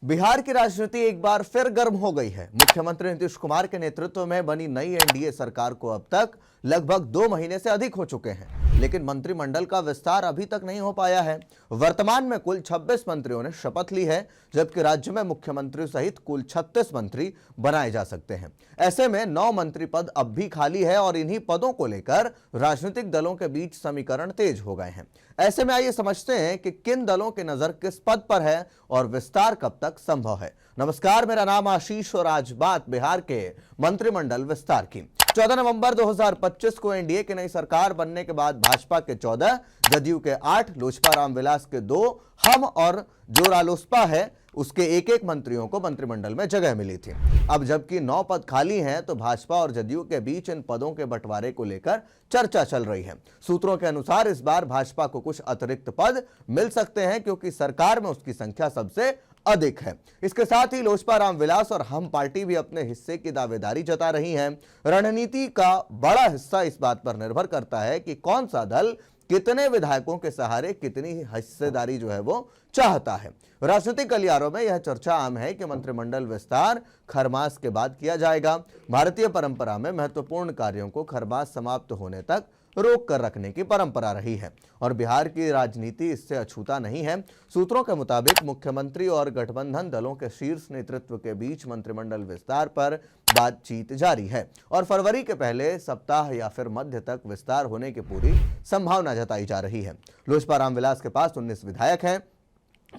बिहार की राजनीति एक बार फिर गर्म हो गई है। मुख्यमंत्री नीतीश कुमार के नेतृत्व में बनी नई एनडीए सरकार को अब तक लगभग 2 महीने से अधिक हो चुके हैं, लेकिन मंत्रिमंडल का विस्तार अभी तक नहीं हो पाया है। वर्तमान में कुल 26 मंत्रियों ने शपथ ली है, जबकि राज्य में मुख्यमंत्री सहित कुल 36 मंत्री बनाए जा सकते हैं। ऐसे में 9 मंत्री पद अब भी खाली है और इन्हीं पदों को लेकर राजनीतिक दलों के बीच समीकरण तेज हो गए हैं। ऐसे में आइए समझते हैं कि किन दलों की नजर किस पद पर है और विस्तार कब तक संभव है। नमस्कार, मेरा नाम आशीष और आज बात बिहार के मंत्रिमंडल विस्तार की। 14 नवंबर 2025 को एनडीए की नई सरकार बनने के बाद भाजपा के 14, जदयू के 8, लोजपा रामविलास के 2, हम और जो रालोसपा है उसके एक मंत्रियों को मंत्रिमंडल में जगह मिली थी। अब जबकि 9 पद खाली हैं, तो भाजपा और जदयू के बीच इन पदों के बंटवारे को लेकर चर्चा चल रही है। सूत्रों के अनुसार इस बार भाजपा को कुछ अतिरिक्त पद मिल सकते हैं, क्योंकि सरकार में उसकी संख्या सबसे अधिक है। इसके साथ ही लोजपा रामविलास और हम पार्टी भी अपने हिस्से की दावेदारी जता रही है। रणनीति का बड़ा हिस्सा इस बात पर निर्भर करता है कि कौन सा दल कितने विधायकों के सहारे कितनी हिस्सेदारी जो है वो चाहता है। राजनीतिक गलियारों में यह चर्चा आम है कि मंत्रिमंडल विस्तार खरमास के बाद किया जाएगा। भारतीय परंपरा में महत्वपूर्ण कार्यों को खरमास समाप्त होने तक रोक कर रखने की परंपरा रही है और बिहार की राजनीति इससे अछूता नहीं है। सूत्रों के मुताबिक मुख्यमंत्री और गठबंधन दलों के शीर्ष नेतृत्व के बीच मंत्रिमंडल विस्तार पर बातचीत जारी है और फरवरी के पहले सप्ताह या फिर मध्य तक विस्तार होने की पूरी संभावना जताई जा रही है। लोजपा रामविलास के पास 19 विधायक हैं।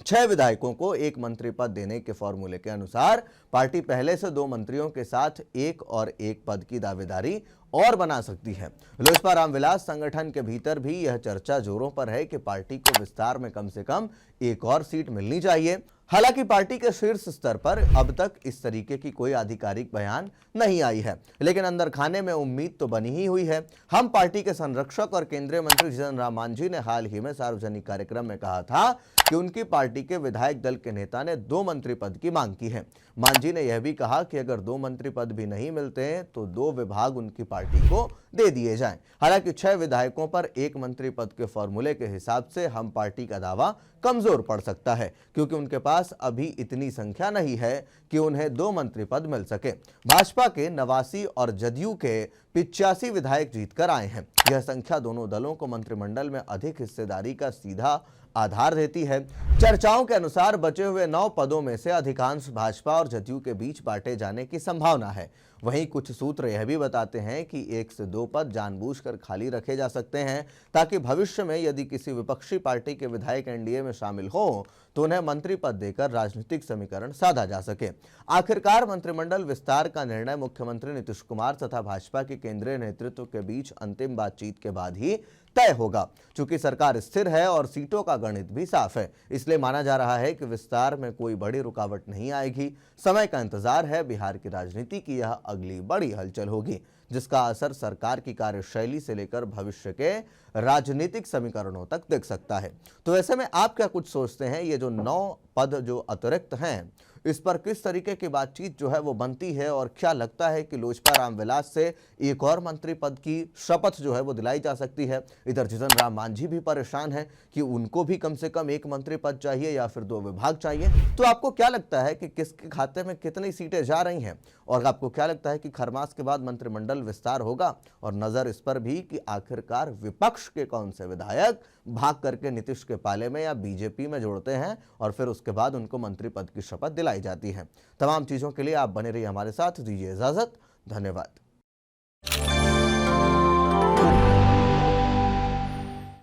6 विधायकों को एक मंत्री पद देने के फॉर्मूले के अनुसार पार्टी पहले से 2 मंत्रियों के साथ एक और एक पद की दावेदारी और बना सकती है। लोजपा रामविलास संगठन के भीतर भी यह चर्चा जोरों पर है कि पार्टी को विस्तार में कम से कम एक और सीट मिलनी चाहिए। हालांकि पार्टी के शीर्ष स्तर पर अब तक इस तरीके की कोई आधिकारिक बयान नहीं आई है, लेकिन अंदर खाने में उम्मीद तो बनी ही हुई है। हम पार्टी के संरक्षक और केंद्रीय मंत्री जीतन राम मांझी ने हाल ही में सार्वजनिक कार्यक्रम में कहा था कि उनकी पार्टी के विधायक दल के नेता ने 2 मंत्री पद की मांग की है। मांझी ने यह भी कहा कि अगर 2 मंत्री पद भी नहीं मिलते हैं तो 2 विभाग उनकी पार्टी को दे दिए जाएं। हालांकि 6 विधायकों पर एक मंत्री पद के फॉर्मूले के हिसाब से हम पार्टी का दावा कमजोर पड़ सकता है, क्योंकि उनके पास अभी इतनी संख्या नहीं है कि उन्हें 2 मंत्री पद मिल सके। भाजपा के 89 और जदयू के 85 विधायक जीतकर आए हैं। यह संख्या दोनों दलों को मंत्रिमंडल में अधिक हिस्सेदारी का सीधा आधार देती है। चर्चाओं के अनुसार बचे हुए 9 पदों में से अधिकांश भाजपा और जदयू के बीच बांटे जाने की संभावना है। वहीं कुछ सूत्र यह भी बताते हैं कि 1 से 2 पद जानबूझकर खाली रखे जा सकते हैं, ताकि भविष्य में यदि किसी विपक्षी पार्टी के विधायक एनडीए में शामिल हो तो उन्हें मंत्री पद देकर राजनीतिक समीकरण साधा जा सके। आखिरकार मंत्रिमंडल विस्तार का निर्णय मुख्यमंत्री नीतीश कुमार तथा भाजपा के केंद्रीय नेतृत्व के बीच अंतिम बातचीत के बाद ही तय होगा। चूंकि सरकार स्थिर है और सीटों का गणित भी साफ है, इसलिए माना जा रहा है कि विस्तार में कोई बड़ी रुकावट नहीं आएगी। समय का इंतजार है। बिहार की राजनीति की यह अगली बड़ी हलचल होगी, जिसका असर सरकार की कार्यशैली से लेकर भविष्य के राजनीतिक समीकरणों तक दिख सकता है। तो ऐसे में आप क्या कुछ सोचते हैं? ये जो 9 पद जो अतिरिक्त हैं, इस पर किस तरीके की बातचीत जो है वो बनती है और क्या लगता है कि लोजपा रामविलास से एक और मंत्री पद की शपथ जो है वो दिलाई जा सकती है? इधर जीतन राम मांझी भी परेशान है कि उनको भी कम से कम एक मंत्री पद चाहिए या फिर 2 विभाग चाहिए। तो आपको क्या लगता है कि किसके खाते में कितनी सीटें जा रही हैं और आपको क्या लगता है कि खरमास के बाद मंत्रिमंडल विस्तार होगा? और नजर इस पर भी कि आखिरकार विपक्ष के कौन से विधायक भाग करके नीतीश के पाले में या बीजेपी में जोड़ते हैं और फिर उसके बाद उनको मंत्री पद की शपथ दिलाई जाती है। तमाम चीजों के लिए आप बने रहिए हमारे साथ। दीजिए इजाजत। धन्यवाद।